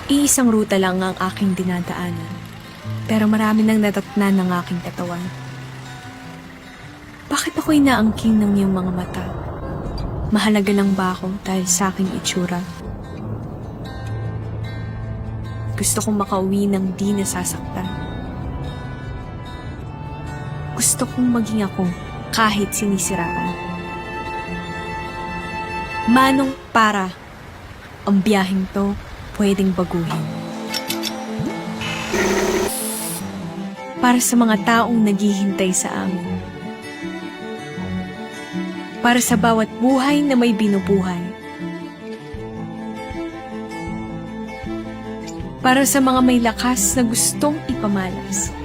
Iisang ruta lang ang aking dinadaanan, pero marami nang natatnan ng aking katawan. Bakit ako'y naangking ng iyong mga mata? Mahalaga lang ba ako dahil sa aking itsura? Gusto kong makauwi ng di nasasaktan. Gusto kong maging ako kahit sinisiraan. Manong para ang biyaheng to pwedeng baguhin. Para sa mga taong naghihintay sa amin. Para sa bawat buhay na may binubuhay. Para sa mga may lakas na gustong ipamalas.